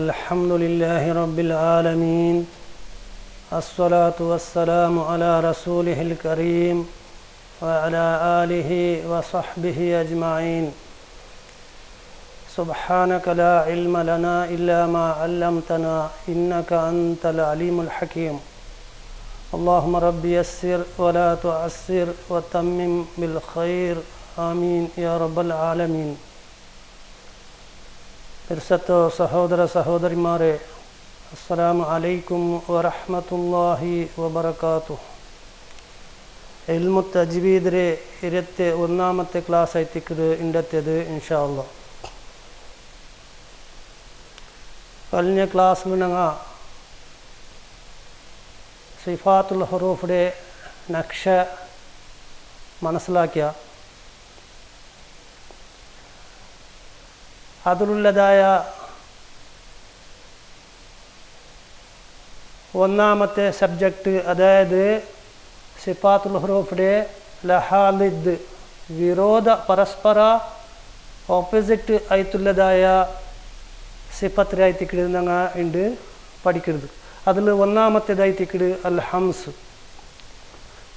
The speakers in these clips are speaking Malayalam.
الحمد لله رب العالمين الصلاة والسلام على رسوله الكريم وعلى آله وصحبه أجمعين سبحانك لا علم لنا إلا ما علمتنا إنك أنت العليم الحكيم اللهم رب يسر ولا تعسر وتمم بالخير آمين يا رب العالمين. ഇർസത്തോ സഹോദര സഹോദരിമാരെ, അസ്സലാമു അലൈക്കും വറഹ്മത്തുള്ളാഹി വബറകാതുഹു. ഇൽമു തജ്വീദിലെ 21ാമത്തെ ക്ലാസ് ആയിട്ടിക്കത് ഇണ്ടത്തേത് ഇൻഷാ അല്ലാഹ്. കഴിഞ്ഞ ക്ലാസ്സിൽ ഞങ്ങൾ സിഫാത്തുൽ ഹുറൂഫിൻ്റെ നക്ഷ മനസ്സിലാക്കിയ അതിലുള്ളതായ ഒന്നാമത്തെ സബ്ജക്റ്റ്, അതായത് സിഫാത്തുൽ ഹുറൂഫിൻ്റെ ലഹാലിദ്, വിരോധ പരസ്പര ഓപ്പോസിറ്റ് ആയിട്ടുള്ളതായ സിഫത്തിലായിട്ടിക്കട് ഞങ്ങൾ ഉണ്ട് പഠിക്കരുത്. അതിൽ ഒന്നാമത്തേതായിട്ടിക്കട് അൽ ഹംസ്.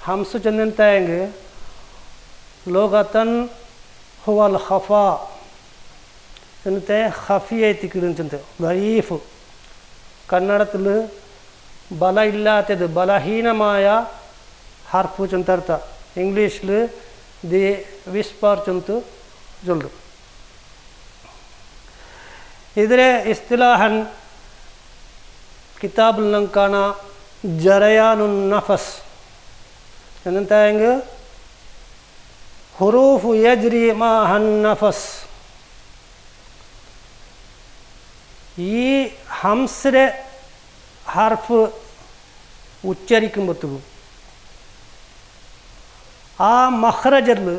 ഹംസ് ചെന്നെങ്കിൽ ലോകത്തൻ ഹുവൽ ഖഫാ എന്നിട്ട് ഖഫിയായിട്ടിക്കിടുന്നത് ദഈഫ്, കന്നഡത്തിൽ ബല ഇല്ലാത്തത്, ബലഹീനമായ ഹർഫ് ചെന്തർത്ത, ഇംഗ്ലീഷിൽ ദി വിസ്പർ ചെന്തു ചൊല്ലു. ഇതിലെ ഇസ്തിലാഹൻ കിതാബിൽ നമുക്കാണ ജറയാനുൻ നഫസ് എന്നെങ്കിൽ ഹുറൂഫ് യജ്രി മാഹൻ നഫസ്. ഈ ഹംസിലെ ഹർഫ് ഉച്ചരിക്കുമ്പോഴത്തേക്കും ആ മഖ്റജിൽ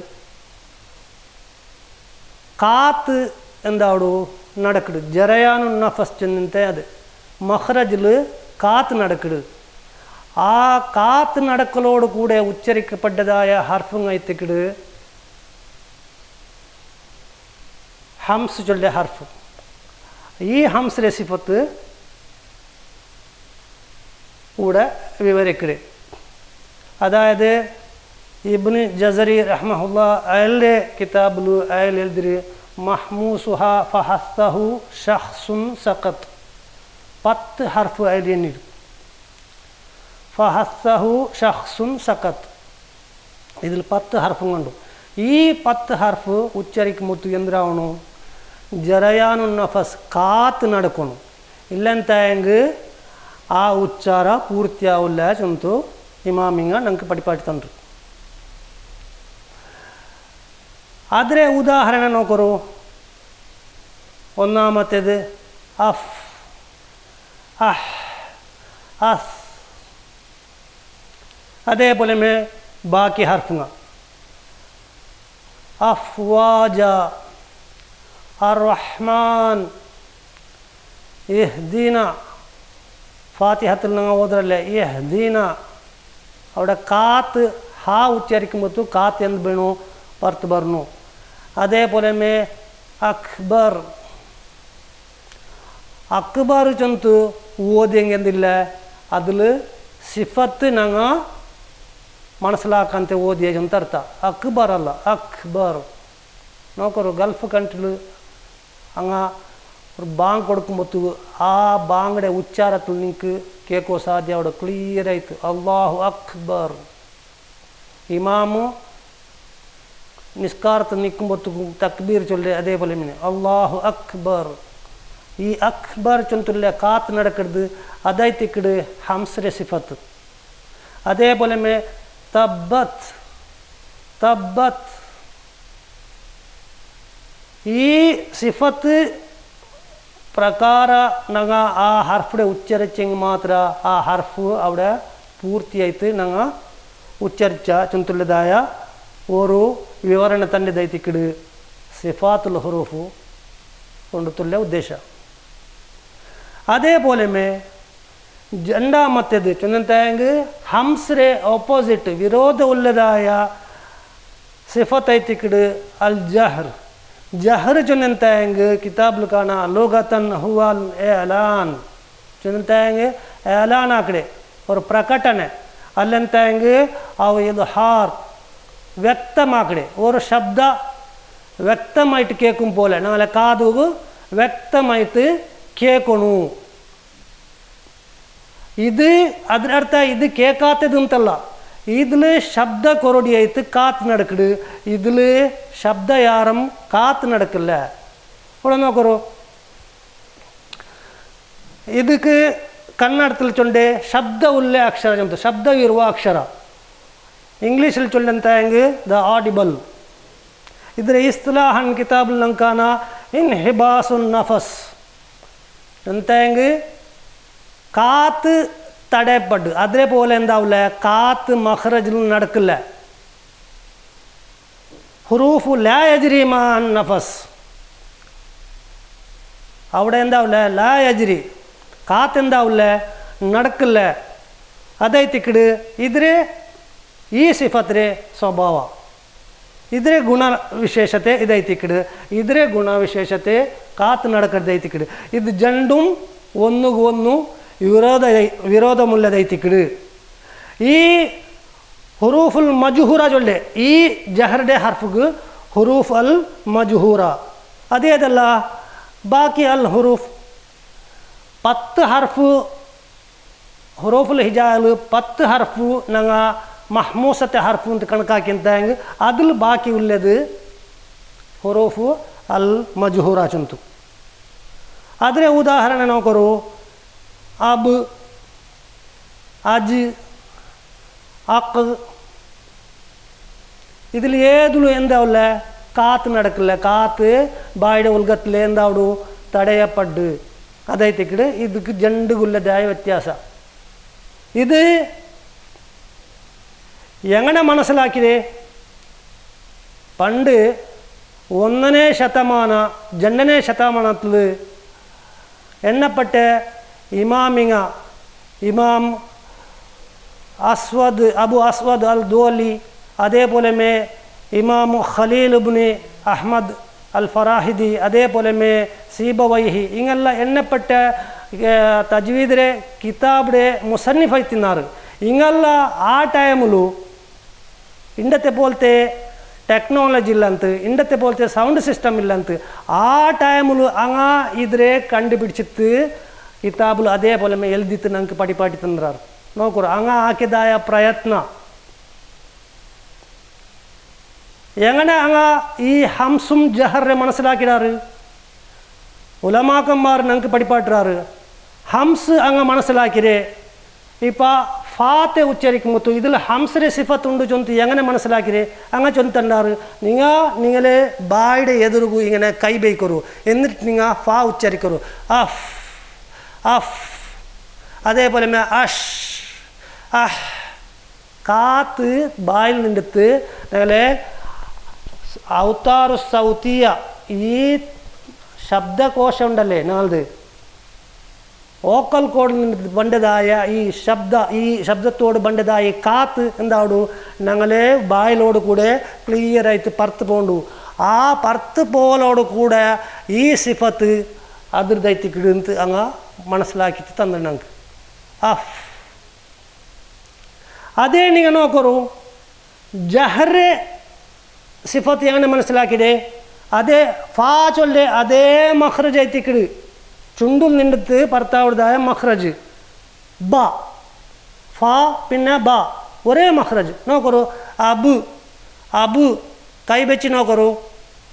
കാത്ത് എന്താടൂ നടക്കട്, ജറയാനു നഫസ് ചെന്നിട്ട് അത് മഖ്റജിൽ കാത്ത് നടക്കട്. ആ കാത്ത് നടക്കലോട് കൂടെ ഉച്ചരിക്കപ്പെട്ടതായ ഹർഫുങ്ങായിത്തിക്കട് ഹംസ് ചൊല്ലിയ ഹർഫ്. ഈ ഹംസിലെ സിഫത്ത് കൂടെ വിവരിക്കട്. അതായത് ഇബ്നു ജസരി റഹ്മഹുല്ലാ അയാളുടെ കിതാബിൽ അയാൾ എഴുതി മഹ്മൂസുഹ ഫഹസ്സഹു ഷഖ്സുൻ സഖത്ത്. 10 ഹർഫ് അയാൾ എണ്ണിടും. ഫഹസ്സഹു ഷഖ്സുൻ സഖത്ത്, ഇതിൽ 10 ഹർഫും കണ്ടു. ഈ 10 ഹർഫ് ഉച്ചരിക്കുമ്പോൾ എന്താവണു? ജറയാനു നഫസ്, കാത്ത് നടക്കണം. ഇല്ലെന്തെങ്കിൽ ആ ഉച്ചാര പൂർത്തിയാവില്ല ചെന്തു ഇമാമിങ്ങ ഞങ്ങൾക്ക് പഠിപ്പാട്ടി. അതിലെ ഉദാഹരണ നോക്കൂ. ഒന്നാമത്തേത് അഫ്, അഹ്, അസ്. അതേപോലെ ബാക്കി ഹർഫുങ്ങ അഫ്വാജ, അർ-റഹ്മാൻ, ഇഹ്ദീന. ഫാത്തിഹത്തിൽ നിങ്ങൾ ഓതറല്ലേ ഇഹ്ദീന, അവിടെ കാത്ത് ഹാ ഉച്ചരിക്കുമ്പോൾ കാത്ത് എന്ത് വേണു? പുറത്ത് പറഞ്ഞു. അതേപോലെ അക്ബർ, അക്ബർ ചെന്ത് ഓതിയെങ്കിൽ എന്തില്ല, അതിൽ സിഫത്ത് ഞങ്ങൾ മനസ്സിലാക്കാത്ത ഓതിയ ചെന്തർത്ത. അക്ബർ അല്ല, അക്ബർ. നോക്കൂ, ഗൾഫ് കൺട്രിയിൽ അങ്ങ് ഒരു ബാങ്ക് കൊടുക്കുമ്പോൾ ആ ബാങ്കിൻ്റെ ഉച്ചാരത്തിൽ നിങ്ങൾക്ക് കേൾക്കോ സാധ്യ, അവിടെ ക്ലിയറായിട്ട് അല്ലാഹു അക്ബർ. ഇമാമു നിസ്കാരത്തിൽ നിൽക്കുമ്പോഴത്തേക്കും തക്ബീർ ചൊല്ലി അതേപോലെ അല്ലാഹു അക്ബർ. ഈ അക്ബർ ചൊല്ലില്ല, കാത്ത് നടക്കരുത്. അതായിത്തിക്കട് ഹംസിലെ സിഫത്ത്. അതേപോലെ തബ്ബത്ത്, തബ്ബത്ത്. ഈ സിഫത്ത് പ്രകാര ഞങ്ങൾ ആ ഹർഫിടെ ഉച്ചരിച്ചെങ്കിൽ മാത്രം ആ ഹർഫ് അവിടെ പൂർത്തിയായിട്ട് ഞങ്ങൾ ഉച്ചരിച്ച ചെന്തുള്ളതായ ഒരു വിവരണ തന്നെ ദൈത്തിക്കിട് സിഫാത്തുൽ ഹുറൂഫ് കൊണ്ടുള്ള ഉദ്ദേശം. അതേപോലെ രണ്ടാമത്തേത് ചെന്നെങ്കിൽ ഹംസിലെ ഓപ്പോസിറ്റ് വിരോധമുള്ളതായ സിഫത്തായിത്തിക്കിട് അൽ ജഹർ, ജഹർ ചൊന്നെന്തായെങ്കിൽ കിതാബിൽ കാണാം ലോകത്തൻ ഹുവൽ ഏലാൻ ചൊന്നെന്തായെങ്കിൽ ഏലാൻ ആക്കടെ ഒരു പ്രകടന അല്ലെന്തായെങ്കിൽ അവ ഇദ്ഹാർ വ്യക്തമാക്കടെ ഒരു ശബ്ദ വ്യക്തമായിട്ട് കേൾക്കും പോലെ ഞങ്ങളെ കാതുക വ്യക്തമായിട്ട് കേൾക്കണു ഇത് അതിനർത്ഥ ഇത് കേൾക്കാത്തതെന്തല്ല ഇതിൽ ശബ്ദ കൊറോടിയായിട്ട് കാത്ത് നടക്കട് ഇതിൽ ശബ്ദ യാറും കാത്ത് നടക്കില്ല ഇവിടെ നോക്കൂ ಇದಕ್ಕೆ ಕನ್ನಡದಲ್ಲಿ ಚೊಂಡೆ ಶಬ್ದ ಉಲ್ಲೆ ಅಕ್ಷರ ಜಂತ ಶಬ್ದವಿರುವ ಅಕ್ಷರ ಇಂಗ್ಲೀಷಲ್ಲಿ ಚೊಲ್ಲಂತ ಹೆಂಗೆ ದ ಆಡಿಬಲ್ ಇದರ ಇಸ್ತಿಲಾಹನ್ ಕಿತಾಬುಲ್ ಲಂಕಾನ ಇನ್ಹಿಬಾಸುನ್ ನಫಸ್ ಅಂತ ಹೆಂಗೆ കാത്ത് തടയപ്പെട്ട് അതേപോലെ എന്താവില്ല കാത്ത് മഖ്റജിൽ നടക്കില്ല ഹുറൂഫു ലാ യജ്രി മാൻ നഫസ് അവിടെ എന്താവില്ല ലാ യജ്രി കാത്ത് എന്താവില്ല നടക്കില്ല അതೈತಿക്കട് ഇದ್ರೆ ಈ ಸಿಫತ್ರೆ ಸ್ವಭಾವ ಇದ್ರೆ ಗುಣ ವಿಶೇಷತೆ ಇದೈತಿಕ್ಕಡು ಇದ್ರೆ ಗುಣ ವಿಶೇಷತೆ ಕಾತು ನಡಕದೈತಿಕ್ಕಡು ಇದು ಜಂಡು ಒನ್ನುಗೊನ್ನು ವಿರೋಧമുള്ളದೈತಿಕ್ಕಡು ಈ ಹುರೂಫುಲ್ ಮಜ್ಹೂರ ಜೊಲ್ಲೆ ಈ ಜಹರ್ಡೆ ಹರ್ಫ್ಗೆ ಹುರೂಫ್ ಅಲ್ ಮಜ್ಹೂರ ಅದೇ ಅದಲ್ಲ ಬಾಕಿ ಅಲ್ ಹುರೂಫ್ 10 ಹರ್ಫು ಹುರೂಫುಲ್ ಹಿಜಾಲ್ 10 ಹರ್ಫು ನಂಗ ಮಹ್ಮೂಸತೆ ಹರ್ಫು ಅಂತ ಕಣಕಾಕಿಂತ ಹೆಂಗೆ ಅದ್ರಲ್ಲಿ ಬಾಕಿ ಉಳ್ಳದು ಹುರೂಫು ಅಲ್ ಮಜ್ಹೂರ ಚಂತು ಆದರೆ ಉದಾಹರಣೆ ನೋಕರು ಅಬ್ ಅಜ್ ಅಕ್ ഇതിൽ ഏതുള്ളൂ എന്താവില്ല കാത്ത് നടക്കില്ല കാത്ത് ബായുടെ ഉൽഗത്തിൽ എന്താവിടു തടയപ്പെട്ട് അതൈത്തിക്കട് ಇದಕ್ಕೆ ജണ്ടുകുല്ലതായ വ്യത്യാസ ഇത് എങ്ങനെ മനസ്സിലാക്കിയേ പണ്ട് 1ನೇ ശതമാന 2ನೇ ശതമാനത്തിൽ എണ്ണപ്പെട്ട ഇമാമിങ്ങ ഇമാം അസ്വദ് അബു അസ്വദ് അൽ ദോലി അതേപോലെ മേ ഇമാം ഖലീൽ ഇബ്നു അഹ്മദ് അൽ ഫറാഹിദി അതേപോലെ മേ സീബവൈഹി ഇങ്ങനെയുള്ള എണ്ണപ്പെട്ട തജ്വീദിലെ കിതാബിലെ മുസന്നിഫ് ആയിത്തിന്നാറ് ഇങ്ങനെയുള്ള ആ ടൈമിലു ഇണ്ടത്തെ പോലത്തെ ടെക്നോളജി ഇല്ലಂತ ഇണ്ടത്തെ പോലത്തെ സൗണ്ട് സിസ്റ്റം ഇല്ലಂತ ആ ടൈമിലു അങ്ങ ഇದ್ರೆ കണ്ടുപിടിച്ചിട്ട് കിതാബിൽ അതേപോലെ മേ എഴുതിയിട്ട് ഞങ്ങൾക്ക് പഠിപ്പാട്ടി തന്നാറ് നോക്കൂ അങ്ങ ആക്കിയതായ പ്രയത്ന എങ്ങനെ അങ്ങ ഈ ഹംസും ജഹറെ മനസ്സിലാക്കിടാറ് ഉലമാക്കന്മാർ ഞങ്ങൾക്ക് പഠിപ്പാട്ടിറാറ് ഹംസ് അങ്ങ് മനസ്സിലാക്കിരേ ഇപ്പം ഫാത്തെ ഉച്ചരിക്കുമ്പോൾ ഇതിൽ ഹംസിൻ്റെ സിഫത്തുണ്ട് ചൊന്ത് എങ്ങനെ മനസ്സിലാക്കിരേ അങ്ങ് ചൊന്തണ്ടാറ് നിങ്ങളെ ബായുടെ എതിർക്കു ഇങ്ങനെ കൈ ബൈക്കറു എന്നിട്ട് നിങ്ങൾ ഫാ ഉച്ചരിക്കറു അഫ് അഫ് അതേപോലെ അഷ് അഹ് കാത്ത് ബായിൽ നിന്നെടുത്ത് ഞങ്ങളെ ഔത്താറു സൗത്തിയ ഈ ശബ്ദകോശം ഉണ്ടല്ലേ ഞങ്ങളത് ഓക്കൽ കോഡിൽ നിന്ന് ബണ്ടതായ ഈ ശബ്ദത്തോട് ബണ്ടതായ കാത്ത് എന്താടു ഞങ്ങളെ ബായിലോട് കൂടെ ക്ലിയറായിട്ട് പറത്ത് പോണ്ടു ആ പറത്ത് പോലോട് കൂടെ ഈ സിഫത്ത് അതിർദൈത്തിക്കിടുന്ന് അങ്ങ് മനസ്സിലാക്കിയിട്ട് തന്നെ ഞങ്ങൾക്ക് അഫ് അതേ നിങ്ങൾ നോക്കൂ ജഹറെ സിഫത്ത് എങ്ങനെ മനസ്സിലാക്കിയേ അതേ ഫാ ചൊല്ലെ അതേ മഖ്റജ് ಐತಿക്കിಡು ചുണ്ടിൽ നിന്നെടുത്ത് ഭർത്താവുടേതായ മഖ്റജ് ബ ഫാ പിന്നെ ബ ഒരേ മഖ്റജ് നോക്കൂ അബ് അബ് കൈ വെച്ച് നോക്കൂ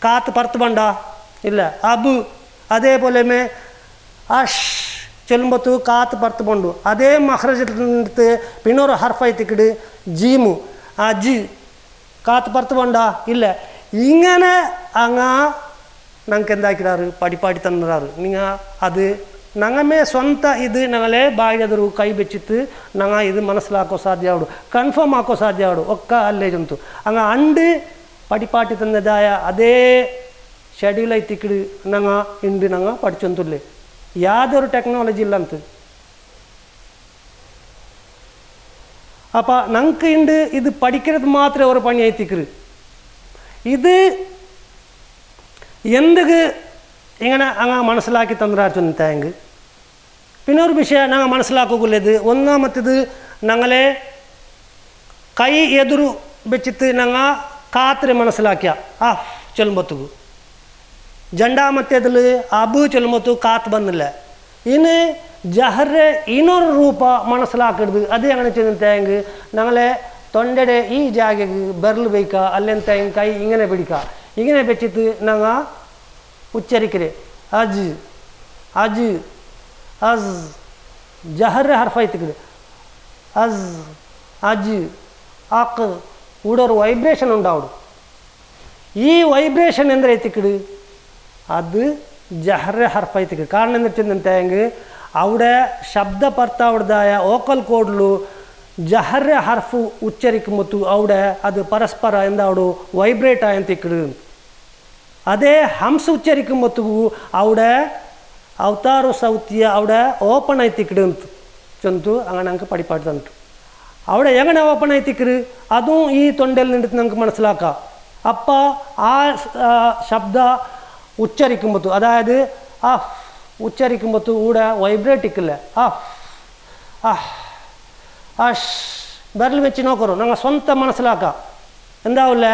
കാത്ത് പറത്ത് ബണ്ട ഇല്ല അബ് അതേപോലെ മേ അഷ് ചൊല്ലുമ്പോൾ കാത്ത് പറത്ത് ബണ്ടു അതേ മഖ്റജിൽ നിന്നെടുത്ത് പിന്നെ ഒരു ഹർഫ് ಐತಿക്കിಡು ജീമു അജ് കാത്ത് പറത്ത് ബണ്ട ഇല്ല ഇങ്ങനെ അങ്ങ് ഞങ്ങൾക്ക് എന്താക്കിടാറ് പഠിപ്പാടി തന്നിടാറ് നിങ്ങൾ അത് ഞങ്ങമേ സ്വന്തം ഇത് ഞങ്ങളെ ബായിടെതിರು കൈ വെച്ചിട്ട് ഞങ്ങൾ ഇത് മനസ്സിലാക്കോ സാധ്യമാവു കൺഫേം ആക്കോ സാധ്യമാവു ഒക്കെ അല്ലേ ജന്തു അങ്ങ് അണ്ട് പഠിപ്പാട്ടി തന്നതായ അതേ ഷെഡ്യൂൾ ಐತಿക്കിಡು ഞങ്ങൾ ഉണ്ട് ഞങ്ങൾ പഠിച്ചൊന്നുമില്ലേ യാതൊരു ടെക്നോളജി ഇല്ലಂತ അപ്പം ഞങ്ങൾക്ക് ഉണ്ട് ഇത് പഠിക്കുന്നത് മാത്രമേ ഒരു പണി ಐತಿക്കിಡು ഇത് എന്തൊക്കെ ഇങ്ങനെ അങ്ങ് മനസ്സിലാക്കി തന്നിട്ടായെങ്കിൽ പിന്നെ ഒരു വിഷയം ഞങ്ങൾ മനസ്സിലാക്കുകയുള്ളത് ഒന്നാമത്തേത് ഞങ്ങളെ കൈ എതിരു വെച്ചിട്ട് ഞങ്ങൾ കാത്തിരി മനസ്സിലാക്കിയ ആ ചൊല്ലുമ്പോഴത്തേക്ക് രണ്ടാമത്തേതിൽ അബ് ചൊല്ലുമ്പോഴത്തേക്ക് കാത്ത് വന്നില്ല ഇനി ജഹറ് ഇനൊരു രൂപ മനസ്സിലാക്കരുത് അത് എങ്ങനെ ചെയ്യുന്നതെങ്കിൽ ഞങ്ങളെ തൊണ്ടയുടെ ഈ ജാഗയ്ക്ക് ബെറിൽ വയ്ക്കുക അല്ലെങ്കിൽ കൈ ഇങ്ങനെ പിടിക്കുക ഇങ്ങനെ വെച്ചിട്ട് ഞങ്ങൾ ഉച്ചരിക്കല് അജ് അജ് അസ് ജഹറ് ഹർഫായിത്തിക്കല് അസ് അജ് ആക്ക് ഇവിടെ ഒരു വൈബ്രേഷൻ ഉണ്ടാവും ഈ വൈബ്രേഷൻ എന്തെത്തിക്കട് അത് ജഹറ് ഹർഫായിത്തിക്കട് കാരണം എന്ന് വെച്ചിട്ടുണ്ടെങ്കിൽ അവിടെ ശബ്ദഭർത്താവുടേതായ ഓക്കൽ കോഡിൽ ജഹറ് ഹർഫ് ഉച്ചരിക്കുമ്പോൾ അവിടെ അത് പരസ്പര എന്താവും വൈബ്രേറ്റ് ആയെത്തിക്കട് അതേ ഹംസ് ഉച്ചരിക്കുമ്പോൾ അവിടെ അവതാරු സൗത്യ അവിടെ ഓപ്പൺ ആയിത്തിക്കട് ചൊന്തു അങ്ങനെ ഞങ്ങൾക്ക് പഠിപ്പാട്ട് തന്നിട്ടു അവിടെ എങ്ങനെ ഓപ്പൺ ആയിത്തിക്കര് അതും ഈ തൊണ്ടയിൽ നിന്നിട്ട് നമുക്ക് മനസ്സിലാക്കാം അപ്പോൾ ആ ശബ്ദ ഉച്ചരിക്കുമ്പോൾ അതായത് ആ ഉച്ചരിക്കുമ്പോൾ ഇവിടെ വൈബ്രേറ്റിക്കില്ല അഷ് ബെറിൽ വെച്ച് നോക്കറു ഞങ്ങൾ സ്വന്തം മനസ്സിലാക്കാം എന്താവില്ല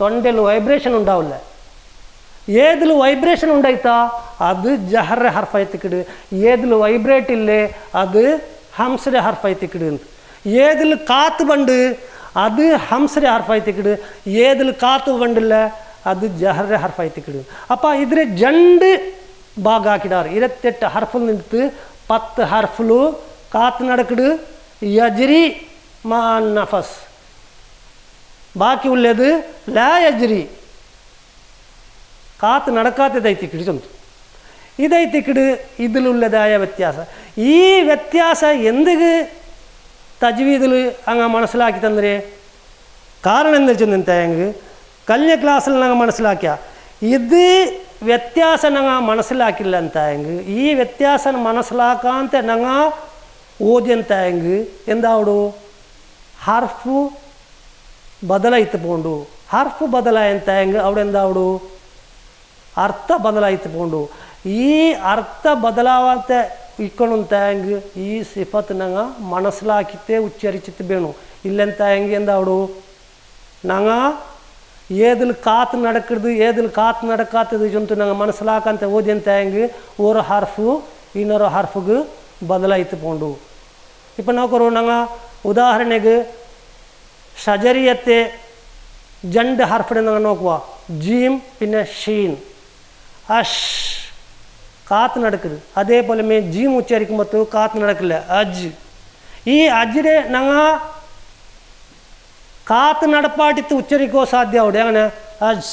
തൊണ്ടയിൽ വൈബ്രേഷൻ ഉണ്ടാവില്ല ഏതിൽ വൈബ്രേഷൻ ഉണ്ടായിത്താ അത് ജഹറ് ഹർഫായിത്തിക്കിട് ഏതിൽ വൈബ്രേറ്റ് ഇല്ലേ അത് ഹംസര ഹർഫായിത്തിക്കിട് ഏതിൽ കാത്ത് ബണ്ട് അത് ഹംസര ഹർഫായിത്തിക്കിട് ഏതിൽ കാത്ത് ബണ്ടില്ല അത് ജഹറ ഹർഫായിത്തിക്കിട് അപ്പോൾ ഇതിൽ രണ്ട് ഭാഗമാക്കിടാറ് 28 ഹർഫിൽ നിന്നിട്ട് 10 ഹർഫിലു കാത്ത് നടക്കിട് യജ്രി മാ നഫസ് ബാക്കിയുള്ളത് ലാ യജ്രി കാത്ത് നടക്കാത്തതായിത്തിക്കിട് ചൊന്തു ഇതായിത്തിക്കിട് ഇതിലുള്ളതായ വ്യത്യാസം ഈ വ്യത്യാസം എന്തൊക്കെ തജ്വീദിൽ അങ്ങ് മനസ്സിലാക്കി തന്നേ കാരണം എന്ന് വെച്ചിട്ടുണ്ടെങ്കിൽ കഴിഞ്ഞ ക്ലാസ്സിൽ ഞങ്ങൾ മനസ്സിലാക്കിയ ഇത് വ്യത്യാസം ഞങ്ങൾ മനസ്സിലാക്കില്ല എന്തായെങ്കിൽ ഈ വ്യത്യാസം മനസ്സിലാക്കാത്ത ഞങ്ങൾ ഓദ്യന്തായെങ്കിൽ എന്താവു ഹർഫ് ബദലായിട്ട് പോണ്ടു ഹർഫ് ബദലായെന്തായെങ്കിൽ അവിടെ എന്താവു അർത്ഥ ബദലായിട്ട് പോണ്ടു ഈ അർത്ഥ ബദലാവാത്ത ഇക്കണുಂತಾയെങ്കിൽ ഈ സിഫത്ത് ഞങ്ങൾ മനസ്സിലാക്കിത്തേ ഉച്ചരിച്ചിട്ട് വേണം ഇല്ലെന്തായെങ്കിൽ എന്താവു ഞങ്ങൾ ഏതിൽ കാത്ത് നടക്കരുത് ഏതിൽ കാത്ത് നടക്കാത്തത് ചൊന്തു ഞങ്ങൾ മനസ്സിലാക്കാത്ത ഓദ്യന്തായെങ്കിൽ ഒരു ഹർഫ് ಇನ್ನೊരു ഹർഫിക്ക് ബദലായിട്ട് പോണ്ടു ഇപ്പം നോക്കറു ഞങ്ങൾ ഉദാഹരണക്ക് ഷജരിയത്തെ രണ്ട് ഹർഫിനെ ഞങ്ങൾ നോക്കുക ജീം പിന്നെ ഷീൻ അഷ് കാത്ത് നടക്കരുത് അതേപോലെ ജീം ഉച്ചരിക്കുമ്പോൾ കാത്ത് നടക്കില്ല അജ് ഈ അജിനെ ഞങ്ങൾ കാത്ത് നടപ്പാട്ടിത്ത് ഉച്ചരിക്കോ സാധ്യമാവിടെ അങ്ങനെ അജ്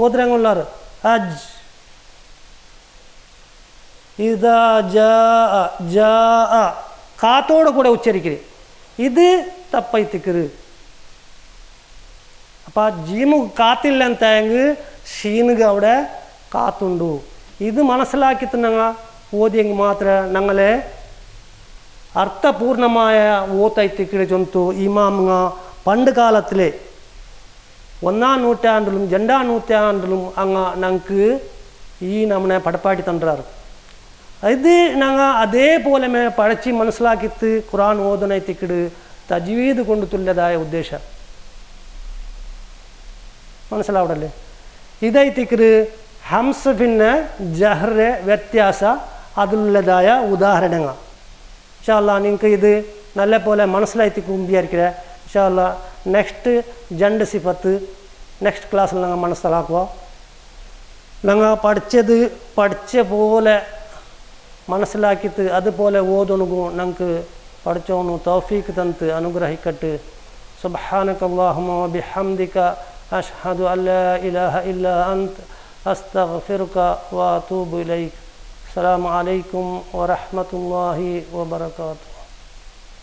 ഓദ്രങ്ങുള്ളാറ് അജ് ഇതാ ജാ കാത്തോടെ കൂടെ ഉച്ചരിക്കരുത് ഇത് തപ്പൈത്തിക്കരുത് അപ്പോൾ ജീമു കാത്തില്ല എന്തായെങ്കിൽ ഷീനുക അവിടെ കാത്തുണ്ടു ഇത് മനസ്സിലാക്കിയിട്ട് ഞങ്ങൾ ഓതിയെങ്കിൽ മാത്രമേ ഞങ്ങളെ അർത്ഥപൂർണമായ ഓത്തൈത്തിക്കിടെ ചൊന്തു ഇമാമുങ്ങ പണ്ട് കാലത്തിലെ 1ാം നൂറ്റാണ്ടിലും 2ാം നൂറ്റാണ്ടിലും അങ്ങ് ഞങ്ങൾക്ക് ഈ നമ്മളെ പടപ്പാട്ടി തണ്ടാറ് ഇത് ഞങ്ങൾ അതേപോലെ പഠിച്ച് മനസ്സിലാക്കിയിട്ട് ഖുർആൻ ഓതനൈത്തിക്കിട് തജ്വീദ് കൊണ്ട് തുല്യതായ ഉദ്ദേശം മനസ്സിലാവടല്ലേ ഇതായിത്തിക്കിട് ഹംസ് പിന്നെ ജഹ്റ് വ്യത്യാസ അതിലുള്ളതായ ഉദാഹരണങ്ങൾ ഇൻഷാ അല്ലാഹ് നിങ്ങൾക്ക് ഇത് നല്ല പോലെ മനസ്സിലായിത്തിക്കും വിചാരിക്കുക ഇൻഷാ അല്ലാഹ് നെക്സ്റ്റ് രണ്ട് സിഫത്ത് നെക്സ്റ്റ് ക്ലാസ്സിൽ ഞങ്ങൾ മനസ്സിലാക്കുക ഞങ്ങൾ പഠിച്ച പോലെ മനസ്സിലാക്കിയിട്ട് അതുപോലെ ഓതണുകു ഞങ്ങൾക്ക് പഠിച്ചോണു തൗഫീഖ് തന്നിട്ട് അനുഗ്രഹിക്കട്ടെ സുബ്ഹാനകല്ലാഹുമ്മ വബിഹംദിക അഷ്ഹദു അല്ലാ ഇലാഹ ഇല്ലാ അൻത അസ്തഗ്ഫിറുക വഅതൂബു ഇലൈക്. അസ്സലാമു അലൈക്കും വറഹ്മത്തുള്ളാഹി വബറകാതുഹു.